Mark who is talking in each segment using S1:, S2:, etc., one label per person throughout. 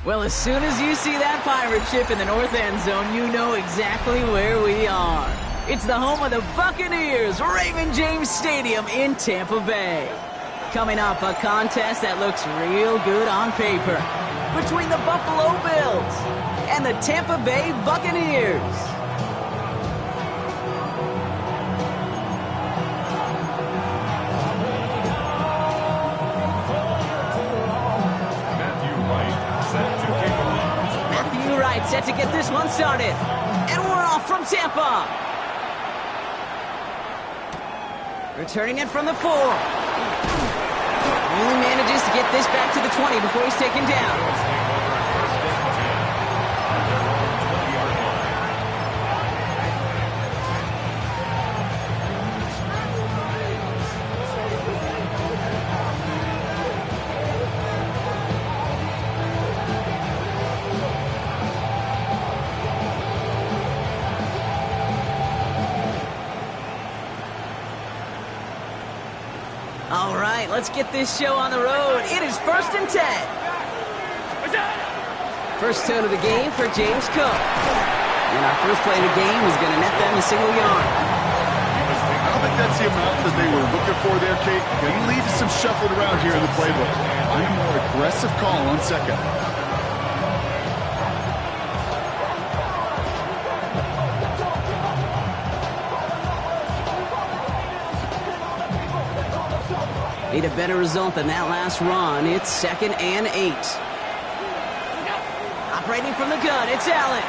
S1: Well, as soon as you see that pirate ship in the north end zone, you know exactly where we are. It's the home of the Buccaneers, Raymond James Stadium in Tampa Bay. Coming up, a contest that looks real good on paper between the Buffalo Bills and the Tampa Bay Buccaneers. Set to get this one started. And we're off from Tampa. Returning it from the 4. Only manages to get this back to the 20 before he's taken down. All right, let's get this show on the road. It is 1st and 10. First tone of the game for James Cook. And our first play of the game is going to net them a single yard.
S2: I don't think that's the amount that they were looking for there, Kate. Going to lead to some shuffling around here in the playbook. Find a more aggressive call on second.
S1: Need a better result than that last run. It's 2nd and 8. Operating from the gun, it's Allen.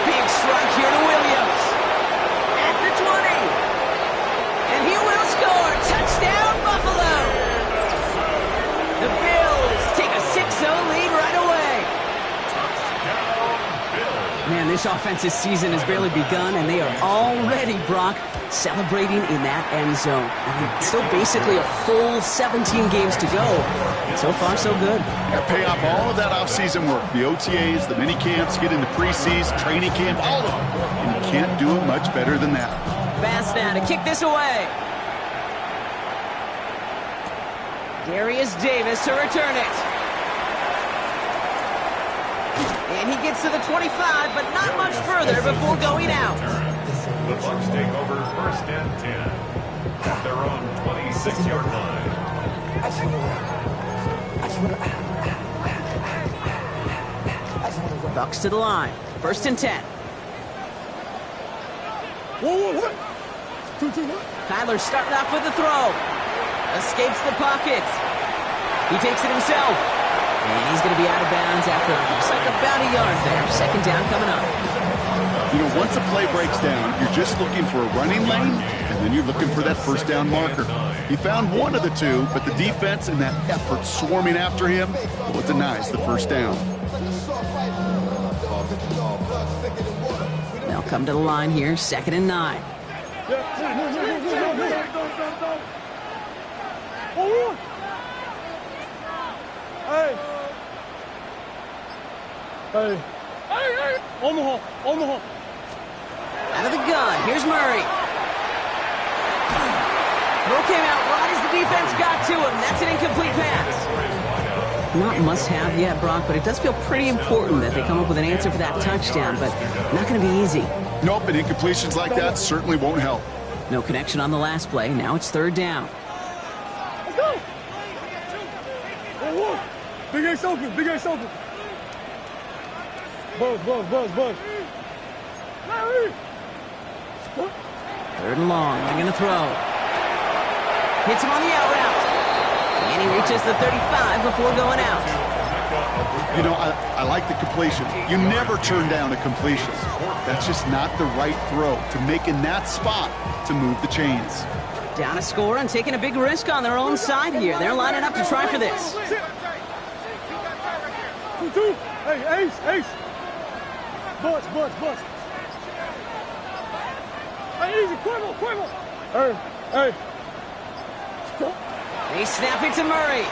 S1: Big strike here to Williams. At the 20. And he will score. Touchdown, Buffalo. The Bills take a 6-0 lead right away. Man, this offensive season has barely begun, and they are already, Brock, celebrating in that end zone. I mean, still basically a full 17 games to go. And so far, so good.
S2: Pay off all of that offseason work. The OTAs, the mini camps, get into preseason, training camp, all of them. And you can't do it much better than that.
S1: Pass now to kick this away. Darius Davis to return it. And he gets to the 25, but not much further before going out.
S3: The Bucks take over 1st and 10 at their own 26-yard line.
S1: Bucks to the line. 1st and 10. Kyler starting off with the throw. Escapes the pocket. He takes it himself. And he's going to be out of bounds after looks like about a yard there. 2nd down coming up.
S2: You know, once a play breaks down, you're just looking for a running lane, and then you're looking for that 1st down marker. He found one of the two, but the defense and that effort swarming after him, well, it denies the 1st down.
S1: They'll come to the line here, 2nd and 9. Out of the gun, here's Murray. Throw came out right as the defense got to him. That's an incomplete pass. Not must-have yet, Brock, but it does feel pretty important that they come up with an answer for that touchdown, but not going to be easy.
S2: Nope, and incompletions like that certainly won't help.
S1: No connection on the last play. Now it's 3rd down.
S4: Let's go! Big Ace open, Big Ace open. Buzz.
S1: 3rd and long, they're going to throw. Hits him on the out route. And he reaches the 35 before going out.
S2: You know, I like the completion. You never turn down a completion. That's just not the right throw to make in that spot to move the chains.
S1: Down a score and taking a big risk on their own side here. They're lining up to try for this.
S4: 2-2. Hey, Ace. Buzz. Hey, easy, Quibble. Hey.
S1: They snap it to Murray.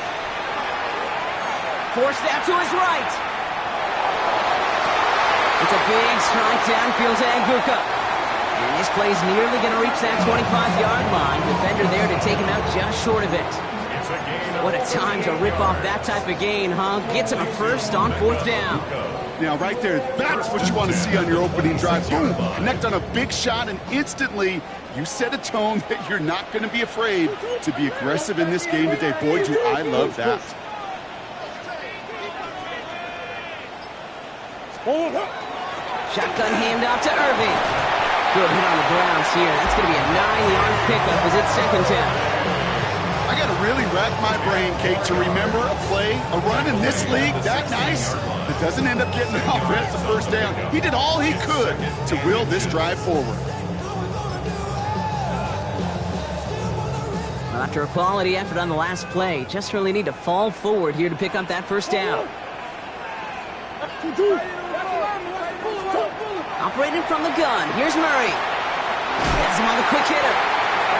S1: Forced out to his right. It's a big strike downfield to Anguka. And this play's nearly going to reach that 25-yard line. Defender there to take him out just short of it.
S3: It's It's a gain of
S1: What a time to rip off that type of gain, huh? Gets him a first on 4th down.
S2: Now, right there, that's what you want to see on your opening drive. Boom, connect on a big shot, and instantly you set a tone that you're not going to be afraid to be aggressive in this game today. Boy, do I love that.
S1: Shotgun handoff to Irving. Good hit on the grounds here. That's going to be a 9-yard pickup as it's 2nd down.
S2: I got to really rack my brain, Kate, to remember a play, a run in this league that nice that doesn't end up getting an offensive first down. He did all he could to will this drive forward.
S1: Well, after a quality effort on the last play, just really need to fall forward here to pick up that first down. Operating from the gun, here's Murray. Gets him on the quick hitter.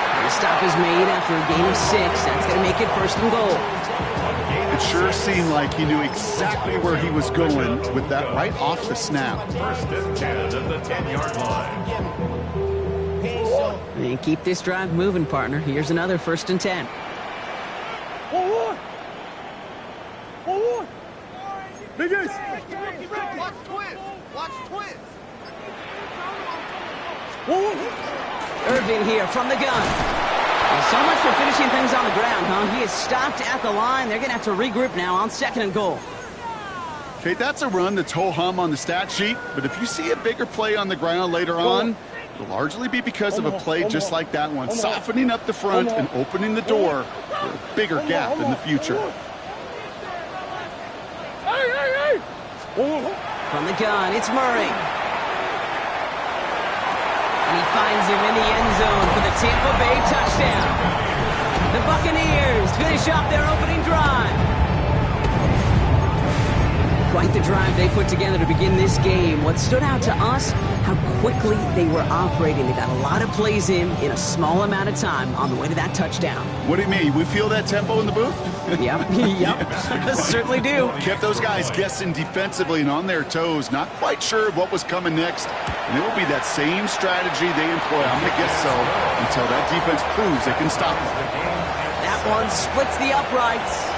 S1: And the stop is made after a gain of 6. That's going to make it 1st and goal.
S2: It sure seemed like he knew exactly where he was going with that right off the snap.
S3: 1st and 10 at the 10-yard line.
S1: And keep this drive moving, partner. Here's another 1st and 10.
S4: Hold on. Big Ace.
S5: Watch twins. Watch twins.
S1: Irving here from the gun. Well, so much for finishing things on the ground, huh? He is stopped at the line. They're going to have to regroup now on 2nd and goal.
S2: Okay, that's a run that's ho-hum on the stat sheet, but if you see a bigger play on the ground later on, it'll largely be because of a play just like that one, softening up the front and opening the door for a bigger gap in the future.
S4: Hey.
S1: From the gun, it's Murray. And he finds him in the end zone for the Tampa Bay touchdown. The Buccaneers finish off their opening drive. Quite the drive they put together to begin this game. What stood out to us, how quickly they were operating. They got a lot of plays in a small amount of time on the way to that touchdown.
S2: What do you mean? We feel that tempo in the booth?
S1: Yep. Certainly do.
S2: Kept those guys guessing defensively and on their toes, not quite sure of what was coming next. And it will be that same strategy they employ, I'm going to guess so, until that defense proves they can stop it.
S1: That one splits the uprights.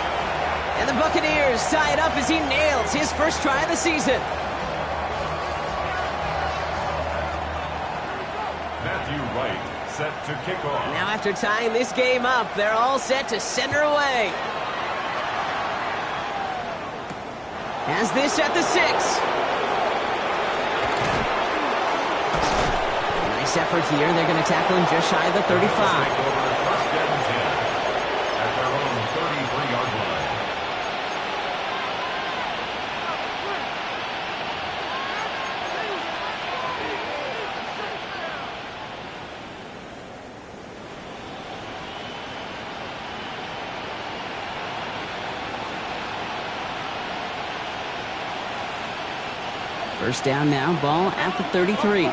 S1: And the Buccaneers tie it up as he nails his first try of the season.
S3: Matthew Wright set to kick off.
S1: Now after tying this game up, they're all set to send her away. Has this at the 6. Nice effort here. They're going to tackle him just shy of the 35.
S3: Over 1st and 10 at their own 33-yard line.
S1: First down now, ball at the 33.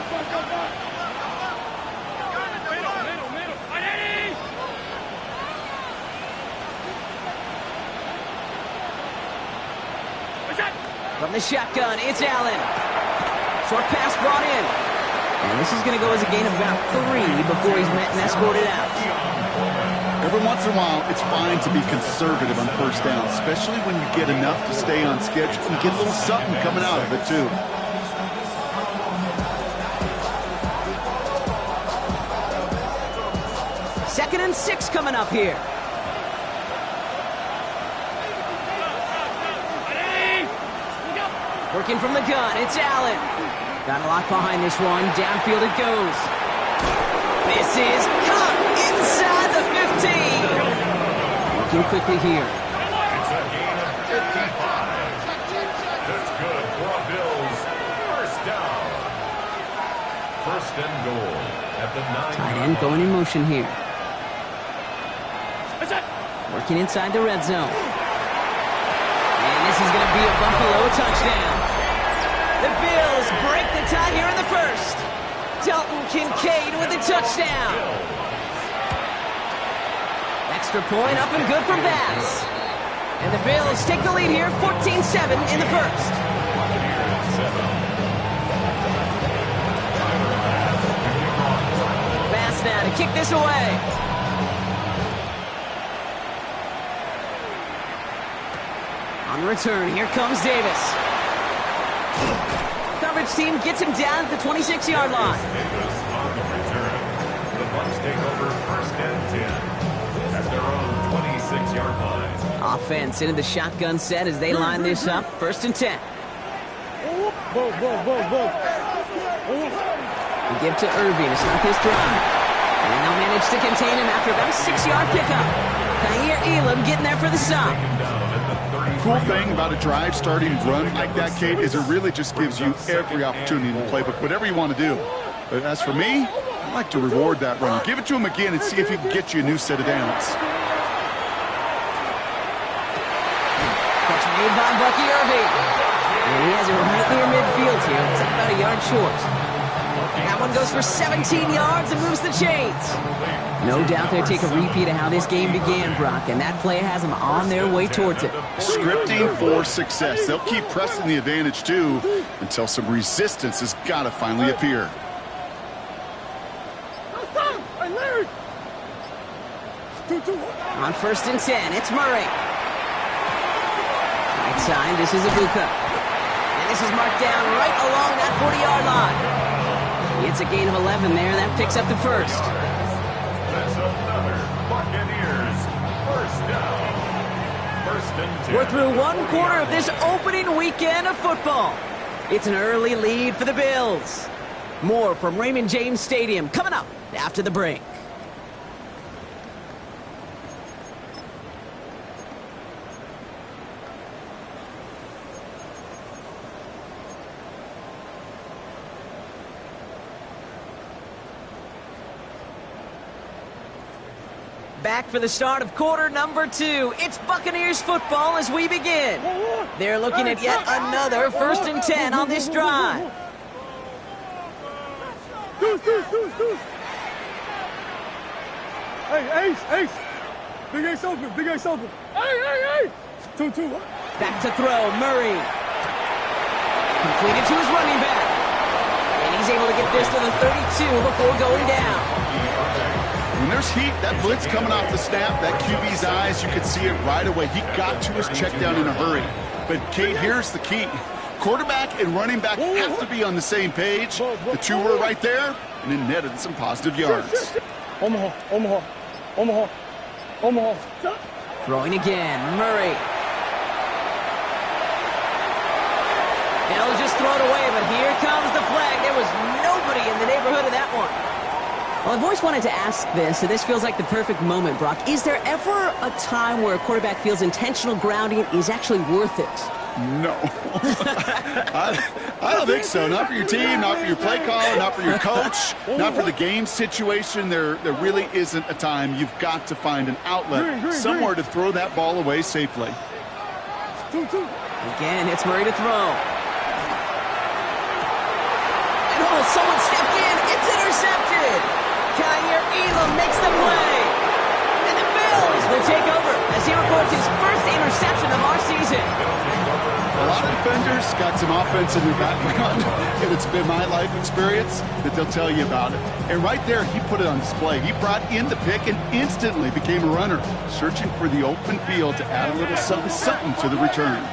S1: From the shotgun, it's Allen. Short pass brought in. And this is going to go as a gain of about 3 before he's met and escorted out.
S2: Every once in a while, it's fine to be conservative on 1st down, especially when you get enough to stay on schedule and get a little something coming out of it, too.
S1: Second and 6 coming up here. Working from the gun, it's Allen. Got a lock behind this one. Downfield it goes. This is caught inside the 15. Working quickly here.
S3: It's a gain of 55. That's good for a Bills. First down. 1st and goal at the 9.
S1: Tight end going in motion here. Working inside the red zone. And this is going to be a Buffalo touchdown. The Bills break the tie here in the 1st. Dalton Kincaid with a touchdown. Extra point up and good for Bass. And the Bills take the lead here, 14-7 in the 1st. Bass now to kick this away. return. Here comes Davis. Coverage team gets him down at the 26-yard line.
S3: Davis on the return. The Bucks take over first and 10 at their own 26-yard line.
S1: Offense into the shotgun set as they line this up. First and 10. We give to Irving to start this drive. And they'll manage to contain him after about a 6-yard pickup. Kaiir Elam getting there for the stop.
S2: Cool thing about a drive starting run like that, Kate, is it really just gives you every opportunity in the playbook, whatever you want to do. But as for me, I like to reward that run. Give it to him again and see if he can get you a new set of downs.
S1: Catch made by Bucky Irving. And he has it right near midfield here. It's about a yard short. That one goes for 17 yards and moves the chains. No doubt they'll take a repeat of how this game began, Brock, and that play has them on their way towards it.
S2: Scripting for success. They'll keep pressing the advantage, too, until some resistance has got to finally appear.
S1: On first and 10, it's Murray. Right side, this is Ibuka. And this is marked down right along that 40-yard line. It's a gain of 11 there. That picks up the first.
S3: That's another Buccaneers first down. First and 10.
S1: We're through one quarter of this opening weekend of football. It's an early lead for the Bills. More from Raymond James Stadium coming up after the break. Back for the start of quarter number 2. It's Buccaneers football as we begin. They're looking at yet another first and 10 on this drive.
S4: Hey, Ace. Big Ace open. Hey. 2-2.
S1: Back to throw, Murray. Completed to his running back. And he's able to get this to the 32 before going down.
S2: When there's heat, that blitz coming off the snap, that QB's eyes, you could see it right away. He got to his check down in a hurry. But, Kate, here's the key. Quarterback and running back have to be on the same page. The two were right there, and it netted some positive yards.
S4: Omaha.
S1: Throwing again, Murray. They'll just throw it away, but here comes the flag. There was nobody in the neighborhood of that one. Well, I've always wanted to ask this, and this feels like the perfect moment, Brock. Is there ever a time where a quarterback feels intentional grounding is actually worth it?
S2: No. I don't think so. Not for your team, not for your play caller, not for your coach, not for the game situation. There really isn't a time. You've got to find an outlet, somewhere to throw that ball away safely.
S1: Again, it's Murray to throw. And someone stepped in. It's intercepted. Kaiir Elam makes the play. And the Bills will take over as he records his first interception of our season.
S2: A lot of defenders got some offense in their background, and it's been my life experience that they'll tell you about it. And right there, he put it on display. He brought in the pick and instantly became a runner, searching for the open field to add a little something to the return.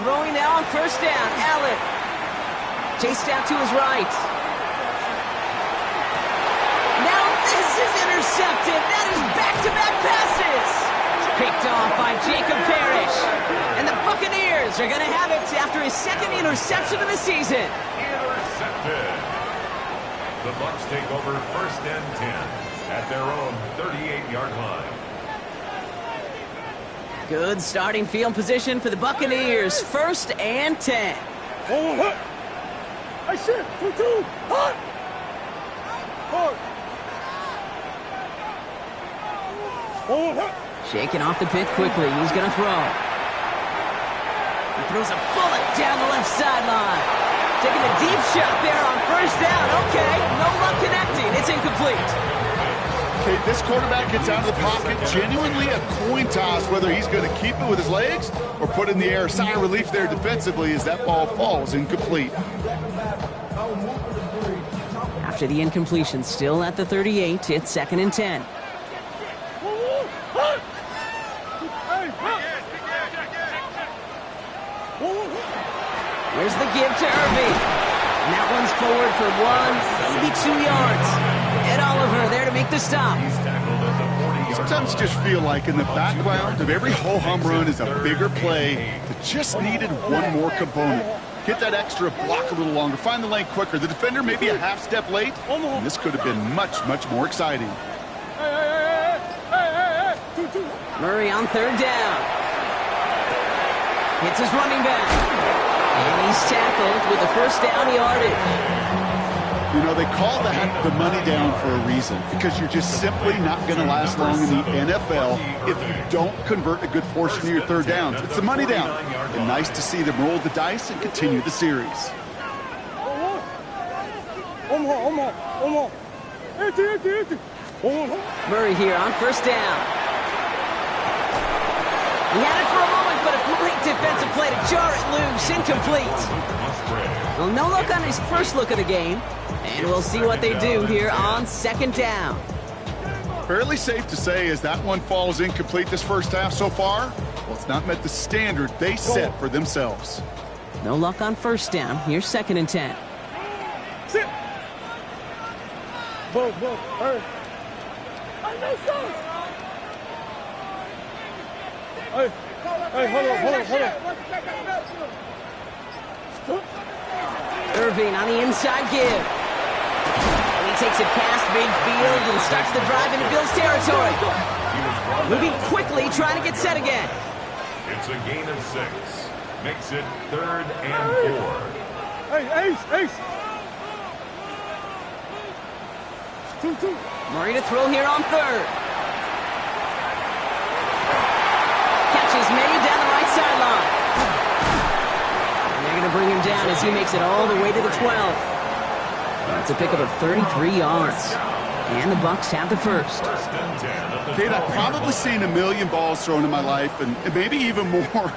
S1: Throwing now on first down, Allen. Chased out to his right. Now this is intercepted. That is back-to-back passes. Picked off by Jacob Parrish. And the Buccaneers are going to have it after his second interception of the season.
S3: Intercepted. The Bucks take over first and 10 at their own 38-yard line.
S1: Good starting field position for the Buccaneers. First and 10.
S4: Hey, shit. 2-2. Hot.
S1: Shaking off the pick quickly. He's going to throw. He throws a bullet down the left sideline. Taking a deep shot there on first down. Okay, no luck connecting. It's incomplete.
S2: Okay, this quarterback gets out of the pocket, genuinely a coin toss whether he's going to keep it with his legs or put it in the air. Sigh of relief there defensively as that ball falls incomplete.
S1: after the incompletion. Still at the 38. It's 2nd and 10. Here's the give to Irving. And that one's forward for 1, maybe 2 yards. Ed Oliver there to make the stop.
S2: Sometimes you just feel like in the background of every ho-hum run is a bigger play that just needed one more component. Hit that extra block a little longer, find the lane quicker. The defender may be a half step late, and this could have been much, much more exciting.
S1: Murray on 3rd down. Hits his running back. And he's tackled with a 1st down yardage.
S2: You know, they call that the money down for a reason, because you're just simply not going to last long in the NFL if you don't convert a good portion of your 3rd downs. It's the money down. And nice to see them roll the dice and continue the series.
S1: Murray here on 1st down. He had it for a moment, but a great defensive play to jar it loose. Incomplete. Well, no look on his first look of the game. And we'll see what they do here on 2nd down.
S2: Fairly safe to say as that one falls incomplete this first half so far, well, it's not met the standard they set for themselves.
S1: No luck on 1st down. Here's 2nd and 10.
S4: Sit. Hey. Hey, hold on.
S1: Irving on the inside give. And he takes it past midfield and starts the drive into Bills territory. Moving quickly, trying to get set again.
S3: It's a gain of 6. Makes it 3rd and 4.
S4: Hey, Ace. 2.
S1: Murray to throw here on 3rd. Catches made down the right sideline. And they're going to bring him down as he makes it all the way to the 12. That's a pickup of 33 yards. And the Bucks have the 1st.
S2: Kate, I've probably seen a million balls thrown in my life, and maybe even more.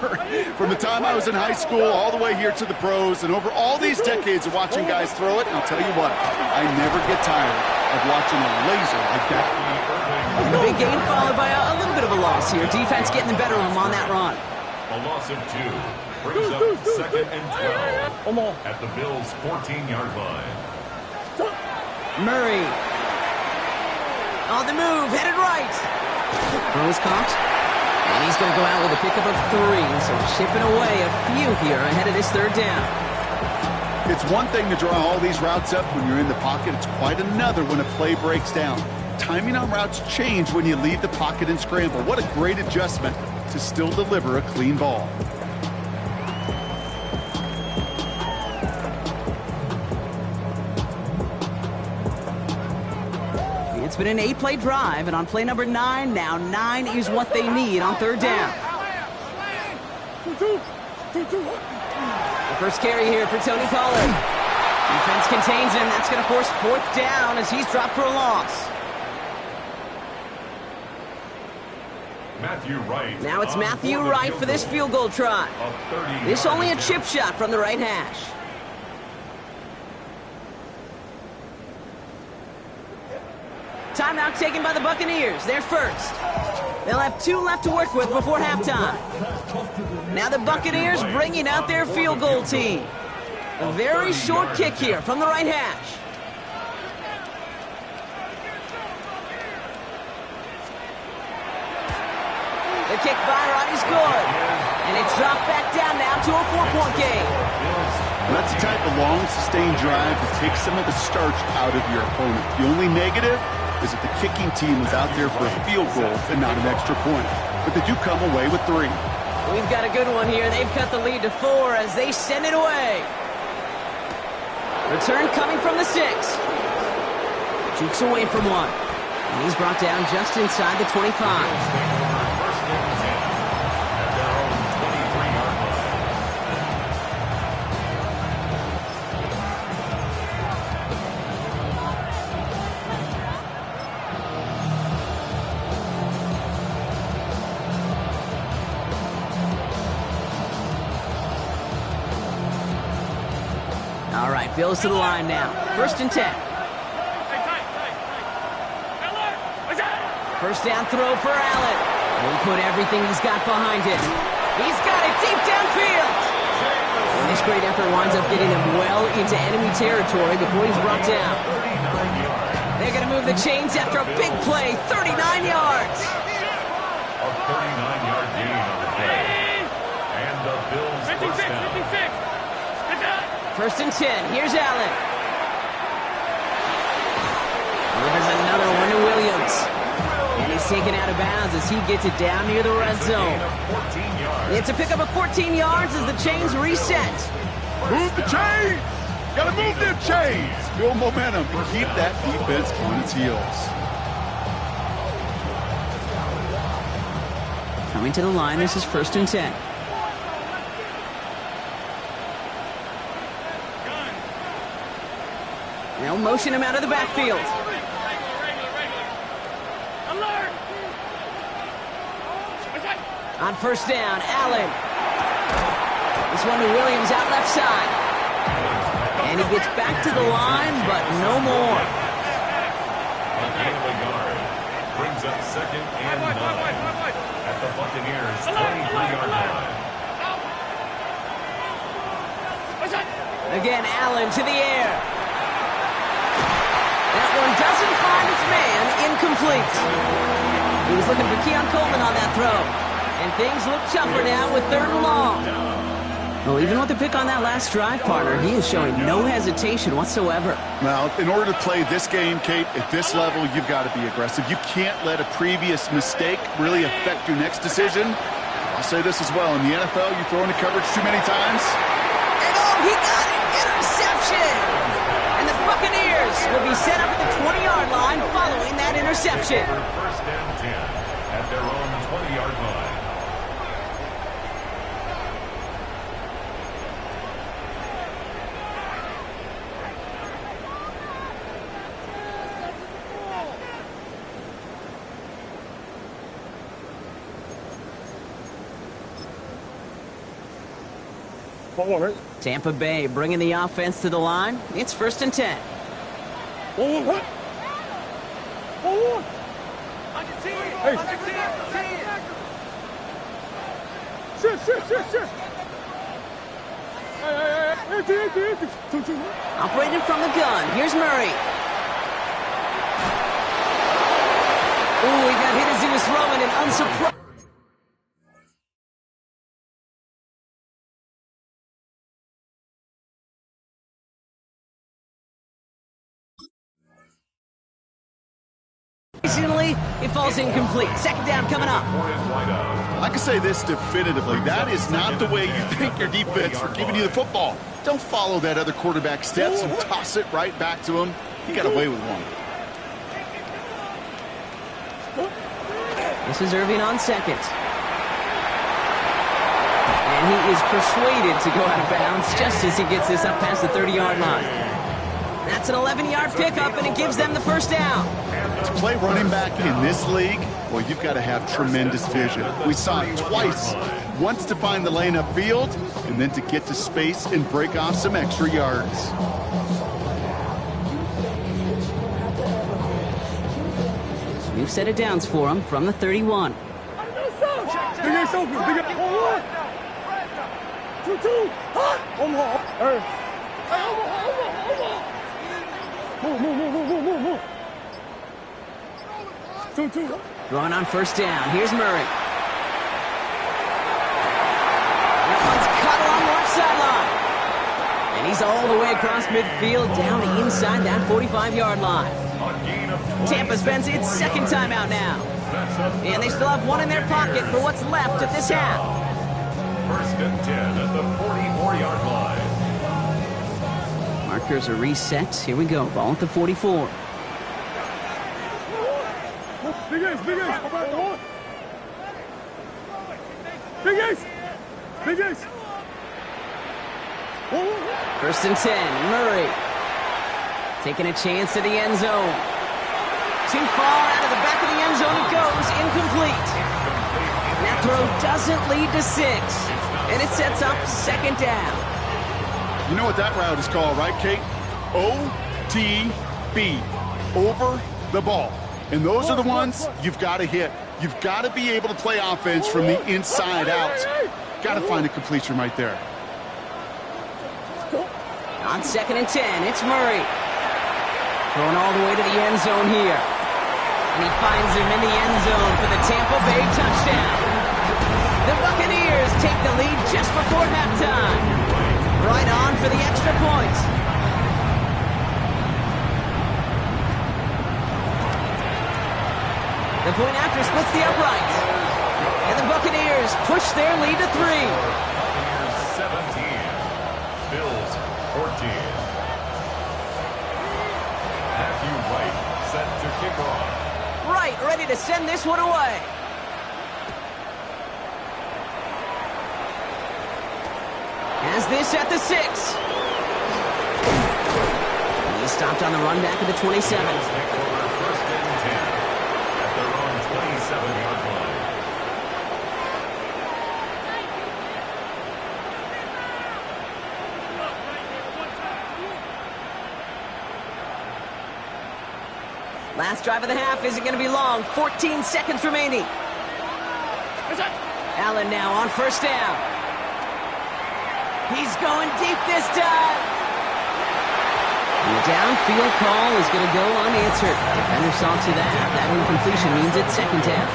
S2: From the time I was in high school all the way here to the pros, and over all these decades of watching guys throw it, and I'll tell you what, I never get tired of watching a laser like that.
S1: A big gain followed by a little bit of a loss here. Defense getting the better of him on that run.
S3: A loss of 2 brings up 2nd and 12 at the Bills' 14-yard line.
S1: Murray on the move, headed right. Throws caught, and he's going to go out with a pickup of 3. So chipping away a few here ahead of this 3rd down.
S2: It's one thing to draw all these routes up when you're in the pocket. It's quite another when a play breaks down. Timing on routes change when you leave the pocket and scramble. What a great adjustment to still deliver a clean ball.
S1: It's been an 8-play drive, and on play number 9, now 9 is what they need on 3rd down.
S4: 2.
S1: The first carry here for Tony Pollard. Defense contains him. That's going to force 4th down as he's dropped for a loss.
S3: Matthew Wright.
S1: Now it's Matthew Wright for this field goal try. This only a chip shot from the right hash. Timeout taken by the Buccaneers. They're first. They'll have 2 left to work with before halftime. Now the Buccaneers bringing out their field goal team. A very short kick here from the right hash. The kick by Wright is good. And it's dropped back down now to a 4-point game.
S2: That's the type of long, sustained drive that takes some of the starch out of your opponent. The only negative is that the kicking team was out there for a field goal and not an extra point. But they do come away with 3.
S1: We've got a good one here. They've cut the lead to 4 as they send it away. Return coming from the 6. Jukes away from 1. And he's brought down just inside the 25. Bills to the line now. 1st and 10. First down throw for Allen. He put everything he's got behind it. He's got it deep downfield. And this great effort winds up getting him well into enemy territory before he's brought down. They're going to move the chains after a big play, 39 yards.
S3: A 39-yard gain on the play. And the Bills first down.
S1: 1st and 10. Here's Allen. Delivers another one to Williams. And he's taken out of bounds as he gets it down near the red zone. It's a pickup of 14 yards as the chains reset.
S2: Move the chains! Gotta move them chains! Build momentum and keep that defense on its heels.
S1: Coming to the line, this is 1st and 10. They'll motion him out of the backfield. On 1st down, Allen. This one to Williams out left side. And he gets back to the line, but no more.
S3: A gain of a yard. Brings up 2nd and 9. At the Buccaneers' 23-yard line.
S1: Again, Allen to the air. That one doesn't find its man. Incomplete. He was looking for Keon Coleman on that throw. And things look tougher now with 3rd and long. Well, even with the pick on that last drive, partner, he is showing no hesitation whatsoever.
S2: Now, in order to play this game, Kate, at this level, you've got to be aggressive. You can't let a previous mistake really affect your next decision. I'll say this as well. In the NFL, you throw into coverage too many times.
S1: And oh, he got it! Interception! And the Buccaneers will be set up at the 20-yard line following that interception.
S3: 1st and 10 at their own 20-yard line.
S1: Tampa Bay bringing the offense to the line. It's 1st and 10.
S4: Hey. Shit. Hey.
S1: Operated from the gun. Here's Murray. Ooh, he got hit as he was throwing, and unsurprised. It falls incomplete. 2nd down coming up.
S2: I can say this definitively. That is not the way you thank your defense for giving you the football. Don't follow that other quarterback steps and toss it right back to him. He got away with one.
S1: This is Irving on 2nd. And he is persuaded to go out of bounds just as he gets this up past the 30-yard line. That's an 11-yard pickup, and it gives them the 1st down.
S2: To play running back in this league, well, you've got to have tremendous vision. We saw it twice. Once to find the lane upfield, and then to get to space and break off some extra yards.
S1: New set of downs for him from the 31.
S4: Big A's open. Big A. 2-2. Hey. Move. 2-2.
S1: Throwing on 1st down. Here's Murray. That one's cut along the left sideline. And he's all the way across midfield down inside that 45-yard line. Tampa spends its 2nd timeout now. And they still have one in their pocket for what's left of this half.
S3: 1st and 10 at the 44-yard line.
S1: Markers are reset. Here we go. Ball at the 44.
S4: Big A's. Big A's.
S1: 1st and 10. Murray taking a chance to the end zone. Too far out of the back of the end zone it goes. Incomplete. And that throw doesn't lead to 6. And it sets up 2nd down.
S2: You know what that route is called, right, Kate? OTB. Over the ball. And those are the ones you've got to hit. You've got to be able to play offense from the inside out. Got to find a completion right there.
S1: On 2nd and 10, it's Murray. Going all the way to the end zone here. And he finds him in the end zone for the Tampa Bay touchdown. The Buccaneers take the lead just before halftime. Right on for the extra point. The point after splits the uprights. And the Buccaneers push their lead to 3.
S3: Buccaneers 17. Bills 14. Matthew Wright set to kick off.
S1: Right, ready to send this one away. Has this at the 6. He's stopped on the run back at the 27.
S3: Bills take over 1st and 10 at their own 27-yard line.
S1: Last drive of the half isn't going to be long. 14 seconds remaining. Allen now on 1st down. He's going deep this time. And the downfield call is going to go unanswered. Defender saw to that. That incompletion means it's 2nd down.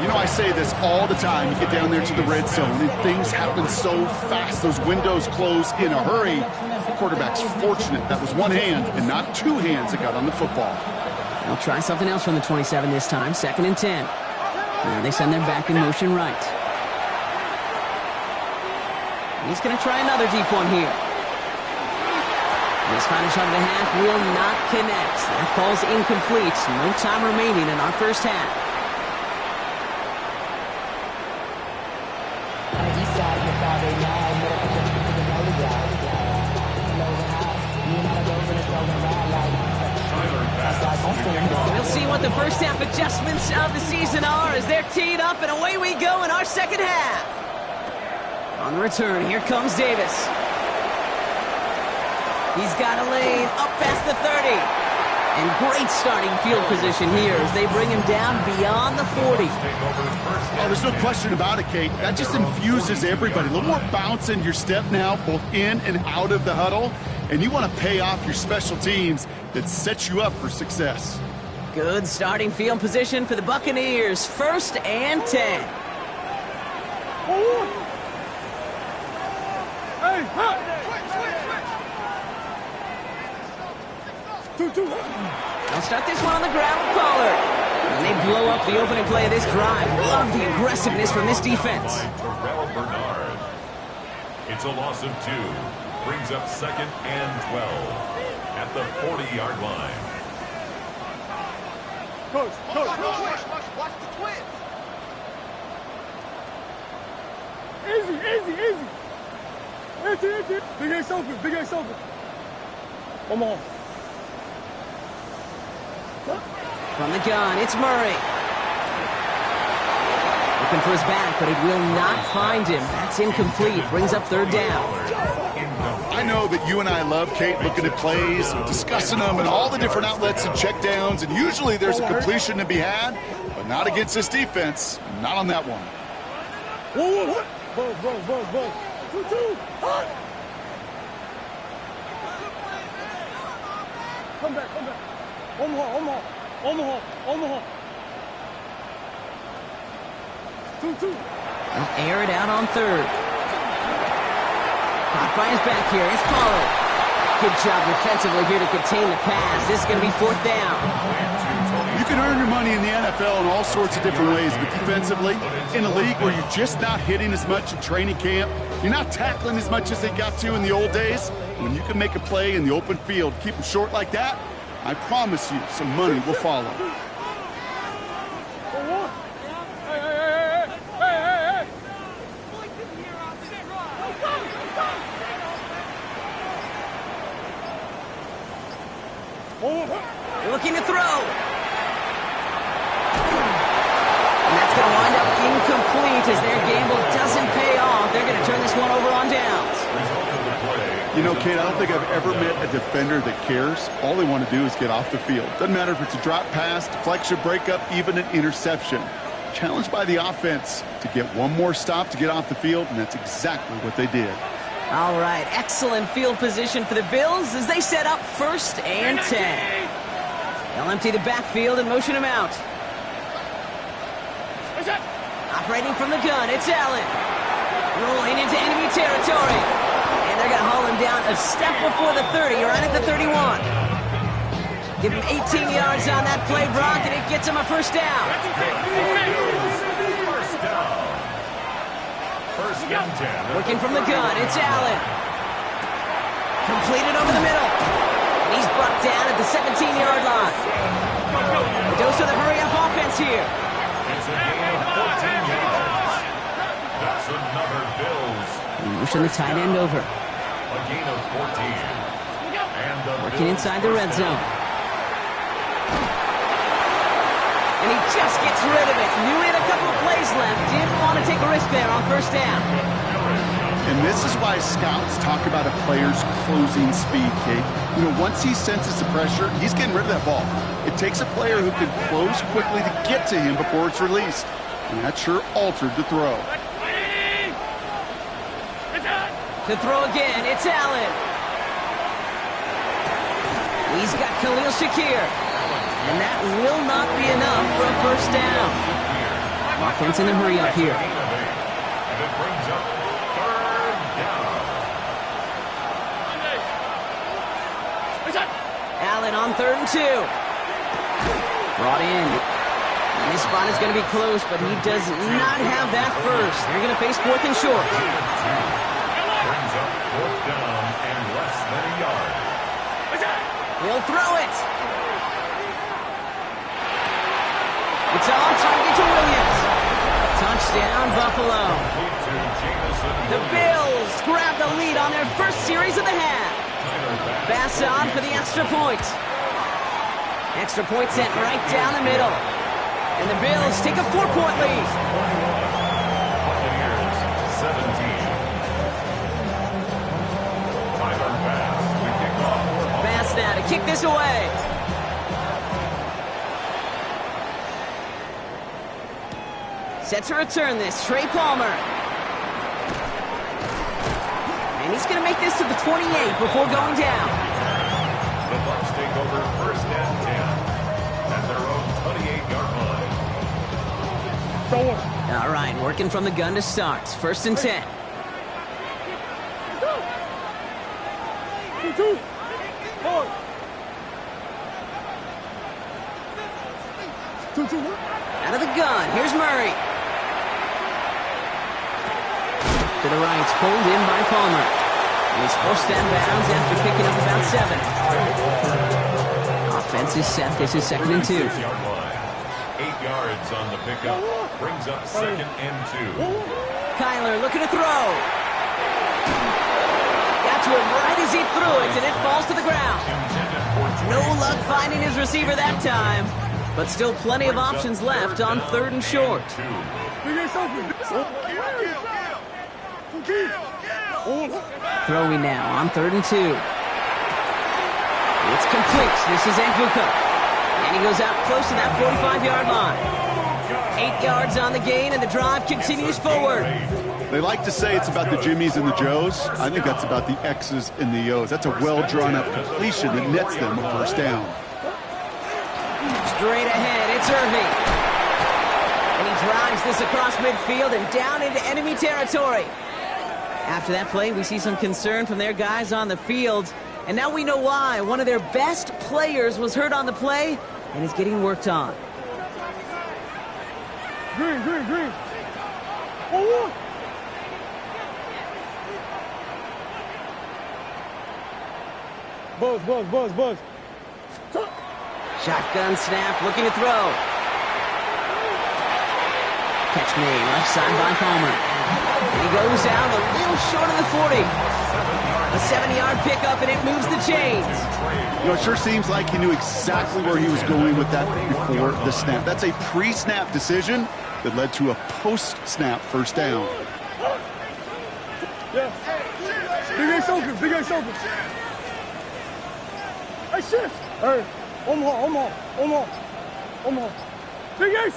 S2: You know, I say this all the time. You get down there to the red zone, and things happen so fast. Those windows close in a hurry. The quarterback's fortunate that was one hand and not two hands that got on the football.
S1: They'll try something else from the 27 this time. 2nd and 10. Now they send their back in motion right. He's going to try another deep one here. This final shot of the half will not connect. That falls incomplete. No time remaining in our first half. We'll see what the first half adjustments of the season are as they're teed up, and away we go in our second half. On the return, here comes Davis. He's got a lane up past the 30. And great starting field position here as they bring him down beyond the 40.
S2: Oh, there's no question about it, Kate. That just infuses everybody. A little more bounce in your step now, both in and out of the huddle. And you want to pay off your special teams that sets you up for success.
S1: Good starting field position for the Buccaneers. 1st and 10.
S4: Hey, huh? Two.
S1: They'll start this one on the ground with Pollard. And they blow up the opening play of this drive. Love the aggressiveness from this defense.
S3: Terrell Bernard. It's a loss of 2. Brings up 2nd and 12 at the 40-yard line.
S4: Coach.
S5: Watch the twins.
S4: Easy. Easy. Big Ace open. Come on.
S1: From the gun, it's Murray. Looking for his back, but it will not find him. That's incomplete. Brings up 3rd down.
S2: I know that you and I love, Kate, looking at plays, discussing them, and all the different outlets and checkdowns, and usually there's a completion to be had, but not against this defense. Not on that one.
S4: Whoa. Buzz. 2. Hot. Come back. Omaha. 2.
S1: They'll air it out on 3rd. Caught by his back here. It's Pollard. Good job defensively here to contain the pass. This is going to be 4th down.
S2: You can earn your money in the NFL in all sorts of different ways, but defensively, in a league where you're just not hitting as much in training camp, you're not tackling as much as they got to in the old days, when you can make a play in the open field, keep them short like that, I promise you some money will follow.
S1: They're looking to throw. And that's going to wind up incomplete as their gamble doesn't pay off. They're going to turn this one over on downs.
S3: Result of the play,
S2: You know, Kate, I don't think I've ever met a defender that cares. All they want to do is get off the field. Doesn't matter if it's a drop pass, deflection, breakup, even an interception. Challenged by the offense to get one more stop to get off the field, and that's exactly what they did.
S1: All right, excellent field position for the Bills as they set up 1st and 10. They'll empty the backfield and motion him out. Operating from the gun, it's Allen. Rolling into enemy territory. And they're going to haul him down a step before the 30, right at the 31. Give him 18 yards on that play, Brock, and it gets him a 1st down.
S3: First and 10.
S1: Working from the gun, it's Allen. Completed over the middle. And he's brought down at the 17-yard line. A dose of the hurry-up offense here.
S3: It's a gain of 14 yards. That's another Bills.
S1: Motion the tight end over.
S3: A gain of 14. And the
S1: Working
S3: Bills
S1: inside the red
S3: first
S1: zone.
S3: down.
S1: And he just gets rid of it. Knew he had a couple of plays left. Didn't want to take a risk there on 1st down.
S2: And this is why scouts talk about a player's closing speed, Kate. You know, once he senses the pressure, he's getting rid of that ball. It takes a player who can close quickly to get to him before it's released. And that sure altered the throw.
S1: To throw again, it's Allen. He's got Khalil Shakir. And that will not be enough for a 1st down. Offense in a hurry up here.
S3: And it brings up 3rd down.
S1: Allen on 3rd and 2. Brought in. And this spot is going to be close, but he does not have that first. They're going to face 4th and short.
S3: Brings up 4th down and less than a yard.
S1: He'll throw it. It's on target to Williams. Touchdown, Buffalo. The Bills grab the lead on their first series of the half. Bass on for the extra point. Extra point sent right down the middle. And the Bills take a 4-point lead.
S3: Buccaneers 17. Tyler Bass to kick off.
S1: Bass now to kick this away. Set to return this, Trey Palmer. And he's going to make this to the 28 before going down.
S3: The Bucks take over 1st and 10 at their own 28-yard line.
S1: All right, working from the gun to start. 1st and 10. Out of the gun, here's Murray. To the right, pulled in by Palmer. And he's forced out of bounds after picking up about 7. Offense is set. This is 2nd and 2.
S3: 6-yard line. 8 yards on the pickup. Brings up 2nd and 2.
S1: Kyler looking to throw. Got to him right as he threw it, and it falls to the ground. No luck finding his receiver that time. But still plenty of options left on 3rd and short. Throwing now on 3rd and 2. It's complete. This is Anguka. And he goes out close to that 45-yard line. 8 yards on the gain, and the drive continues forward.
S2: They like to say it's about the Jimmies and the Joes. I think that's about the X's and the O's. That's a well-drawn-up completion that nets them a 1st down.
S1: Straight ahead, it's Irving. And he drives this across midfield and down into enemy territory. After that play, we see some concern from their guys on the field. And now we know why. One of their best players was hurt on the play and is getting worked on.
S4: Green. Oh, Buzz.
S1: Shotgun snap, looking to throw. Catch made, left side by Palmer. And he goes out a little short of the 40. A 7-yard pickup, and it moves the chains.
S2: You know, it sure seems like he knew exactly where he was going with that before the snap. That's a pre-snap decision that led to a post-snap 1st down.
S4: Big Ace open. Big Ace open. Hey, shift. Hey, Omaha. Big Ace.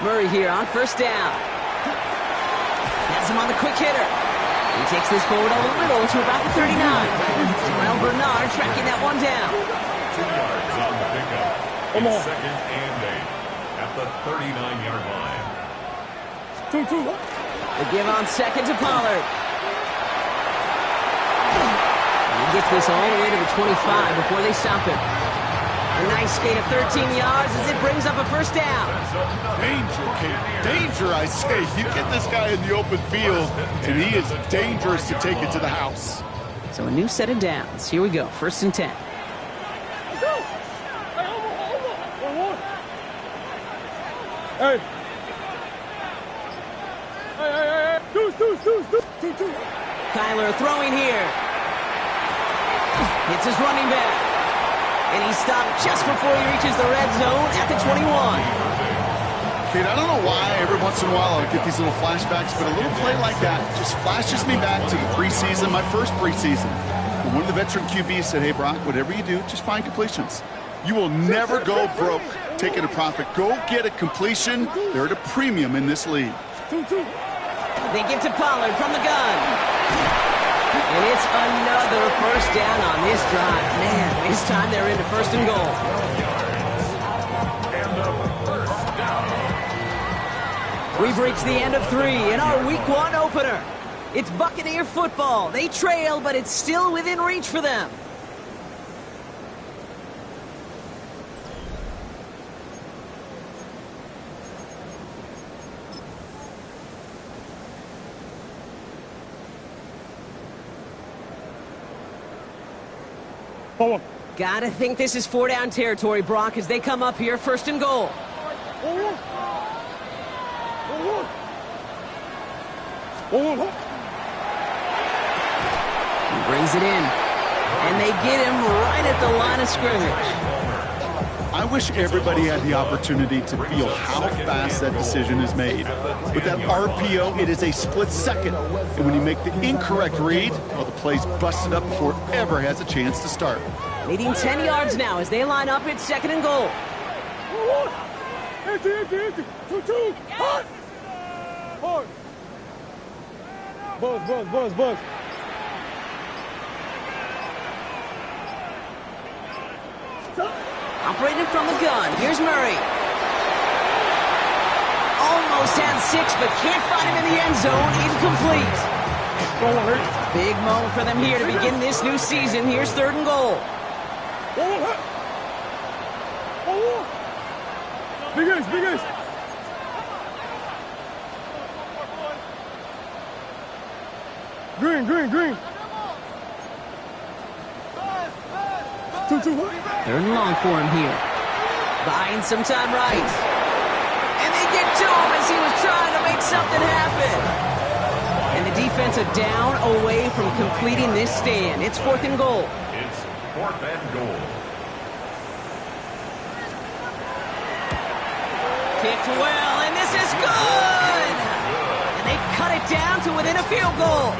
S1: Murray here on first down. Has him on the quick hitter. He takes this forward a little to about the 39. Terrell Bernard tracking that one down.
S3: 2 yards on the pickup. It's second and 8 at the 39-yard line.
S4: 2-2.
S1: The give on second to Pollard. And he gets this all the way to the 25 before they stop him. A nice gain of 13 yards as it brings up a first down.
S2: Danger, Kate. Danger, I say. You get this guy in the open field, and he is dangerous to take it to the house.
S1: So a new set of downs. Here we go. First and 10.
S4: Let's go. Hey, Omaha. 1-1. Hey. Hey. Deuce. 2-2.
S1: Kyler throwing here. It's his running back. And he stopped just before he reaches the red zone at the 21.
S2: Kate, I don't know why every once in a while I'll get these little flashbacks, but a little play like that just flashes me back to the preseason, my first preseason. When one of the veteran QBs said, hey, Brock, whatever you do, just find completions. You will never go broke taking a profit. Go get a completion. They're at a premium in this league.
S4: 2-2.
S1: They give to Pollard from the gun. And it's another first down on this drive. Man, this time they're into first and goal. We've reached the end of 3 in our Week 1 opener. It's Buccaneer football. They trail, but it's still within reach for them.
S4: Hold on.
S1: Gotta think this is 4-down territory, Brock, as they come up here first and goal.
S4: Hold on.
S1: He brings it in, and they get him right at the line of scrimmage.
S2: I wish everybody had the opportunity to feel how fast that decision is made. With that RPO, it is a split second. And when you make the incorrect read, well, the play's busted up before it ever has a chance to start.
S1: Needing 10 yards now as they line up at second and goal.
S4: Empty. 2-2. Hard. Buzz.
S1: Operating from the gun. Here's Murray. Almost had 6, but can't find him in the end zone. Incomplete. Big moment for them here to begin this new season. Here's third and goal.
S4: Big Ace. Green. 2-2.
S1: Third and long for him here. Buying some time right. And they get to him as he was trying to make something happen. And the defense a down away from completing this stand. It's fourth and goal.
S3: It's fourth and goal.
S1: Kicked well, and this is good! And they cut it down to within a field goal.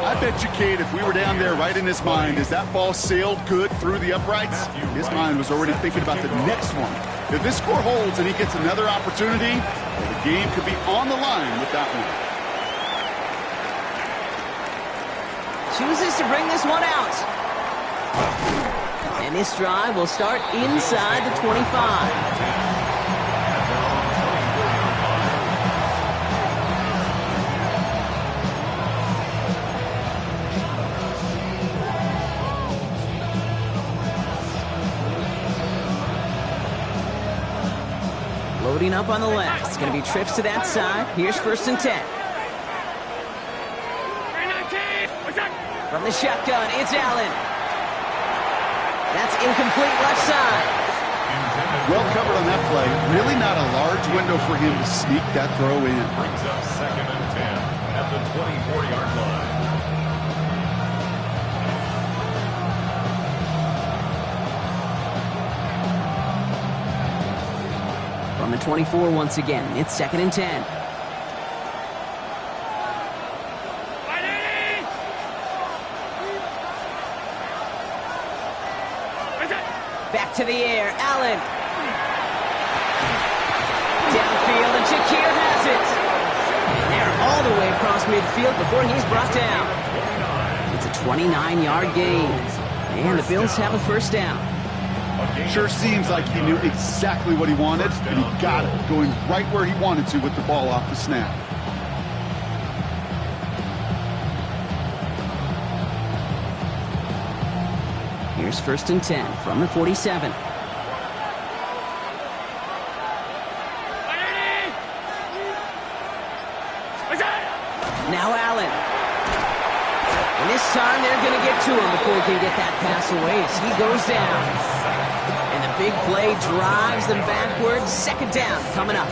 S2: I bet you, Kate, if we were down there right in his mind, as that ball sailed good through the uprights, his mind was already thinking about the next one. If this score holds and he gets another opportunity, well, the game could be on the line with that one.
S1: Chooses to bring this one out. And this drive will start inside the 25. Loading up on the left. It's going to be trips to that side. Here's first and 10. From the shotgun, it's Allen. That's incomplete left side.
S2: Well covered on that play. Really not a large window for him to sneak that throw in.
S3: Brings up second and 10 at the 24-yard line.
S1: From the 24 once again, it's second and 10. to the air. Allen. Downfield, and Shakir has it. And they're all the way across midfield before he's brought down. It's a 29-yard gain. And the Bills have a first down.
S2: Sure seems like he knew exactly what he wanted, and he got it, going right where he wanted to with the ball off the snap.
S1: Here's 1st and 10 from the 47. Now Allen. And this time they're going to get to him before he can get that pass away as he goes down. And the big play drives them backwards. 2nd down coming up.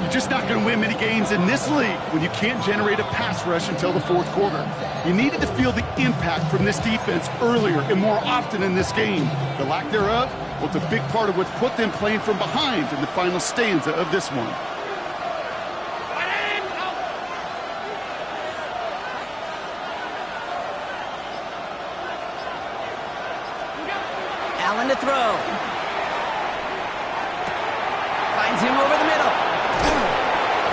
S2: You're just not going to win many games in this league when you can't generate a pass rush until the 4th quarter. You needed to feel the impact from this defense earlier and more often in this game. The lack thereof, well, it's a big part of what's put them playing from behind in the final stanza of this one.
S1: Allen to throw. Finds him over the middle.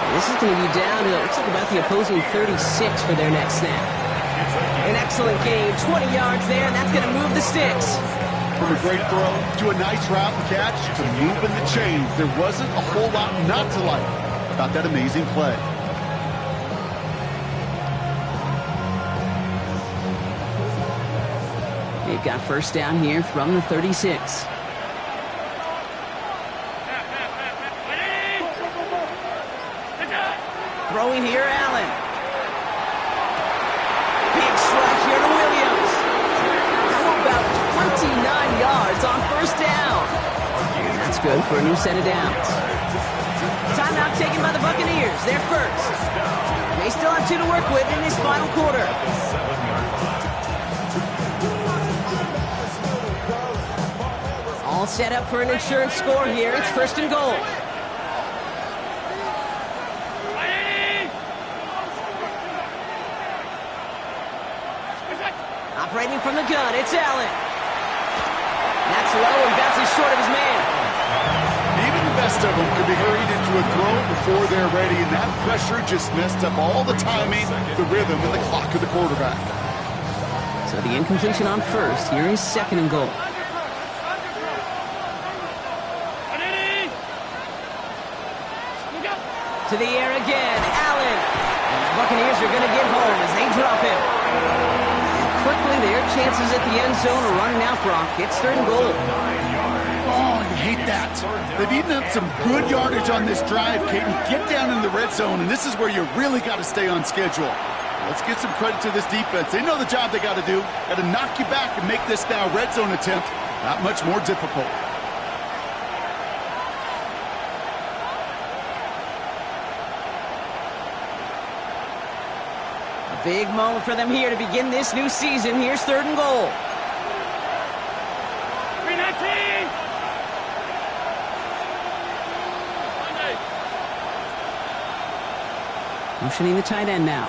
S1: This is going to be down to, looks like about the opposing 36 for their next snap. An excellent game, 20 yards there, and that's going to move the sticks.
S2: From a great throw to a nice route and catch to moving the chains, there wasn't a whole lot not to like about that amazing play.
S1: They've got first down here from the 36. Throwing here, Allen. Big strike here to Williams. How about 29 yards on first down? That's good for a new set of downs. Timeout taken by the Buccaneers. They're first. They still have 2 to work with in this final quarter. All set up for an insurance score here. It's 1st and goal. Operating from the gun, it's Allen. That's low and bounces short of his man.
S2: Even the best of them could be hurried into a throw before they're ready, and that pressure just messed up all the timing, the rhythm, and the clock of the quarterback.
S1: So the incompletion on first. Here is 2nd and goal. To the air again, Allen. And the Buccaneers are going to get home as they drop him. Quickly, their chances at the end zone are running out, Brock. It's 3rd and goal.
S2: Oh, you hate that. They've eaten up some good yardage on this drive, Kate. Get down in the red zone, and this is where you really got to stay on schedule. Let's give some credit to this defense. They know the job they got to do. Got to knock you back and make this now red zone attempt not much more difficult.
S1: Big moment for them here to begin this new season. Here's 3rd and goal.
S4: 319!
S1: Motioning the tight end now.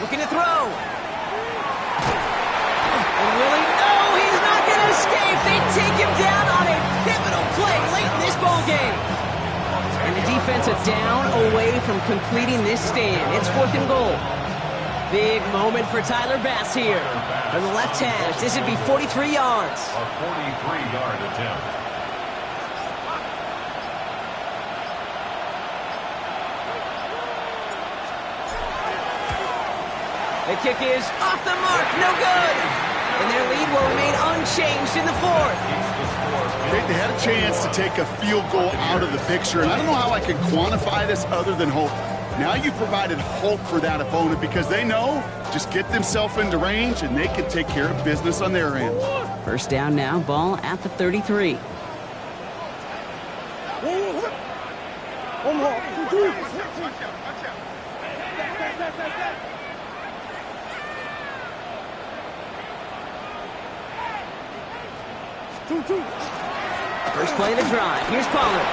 S1: Looking to throw. And Willie, no, he's not going to escape. They take him down on a pivotal play late in this ball game. And the defense a down away from completing this stand. It's 4th and goal. Big moment for Tyler Bass here. From the left hash, this would be 43 yards.
S3: A 43-yard attempt.
S1: The kick is off the mark, no good. And their lead will remain unchanged in the 4th.
S2: They had a chance to take a field goal out of the picture, and I don't know how I can quantify this other than hope. Now you've provided hope for that opponent because they know just get themselves into range and they can take care of business on their end.
S1: First down now, ball at the 33. First play of the drive. Here's Pollard.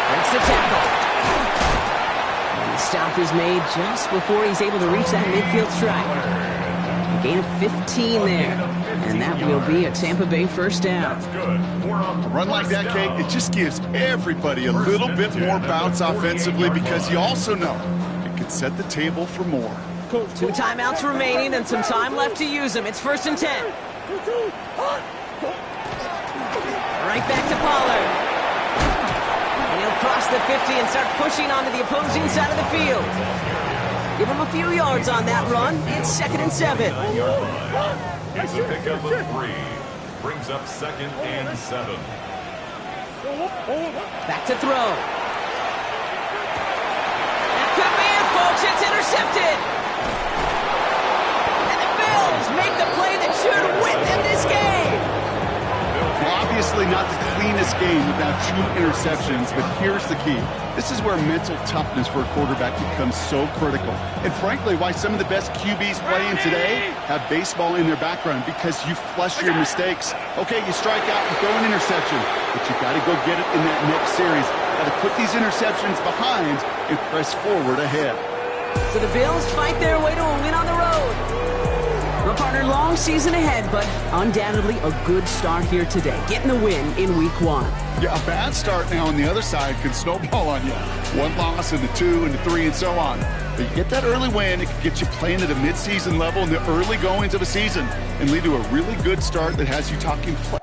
S1: Breaks the tackle. And the Stop is made just before he's able to reach that midfield strike. A gain of 15 there, and that will be a Tampa Bay first down.
S2: A run like that, Kate, it just gives everybody a little bit more bounce offensively because you also know it can set the table for more.
S1: 2 timeouts remaining and some time left to use them. It's 1st and 10. Right back to Pollard. And he'll cross the 50 and start pushing onto the opposing side of the field. Give him a few yards on that run. It's 2nd and 7.
S3: It's a pickup of 3. Brings up 2nd and 7.
S1: Back to throw. That could be it, folks. It's intercepted. And the Bills make the play that should win them this game.
S2: Well, obviously not the cleanest game without 2 interceptions, but here's the key. This is where mental toughness for a quarterback becomes so critical. And frankly, why some of the best QBs playing today have baseball in their background, because you flush your mistakes. Okay, you strike out and throw an interception, but you got to go get it in that next series. Got to put these interceptions behind and press forward ahead.
S1: So the Bills fight their way to a win on the road. Well, partner, long season ahead, but undoubtedly a good start here today, getting the win in Week 1.
S2: Yeah, a bad start now on the other side can snowball on you. 1 loss and the 2 and the 3 and so on. But you get that early win, it can get you playing at a midseason level in the early goings of a season and lead to a really good start that has you talking play.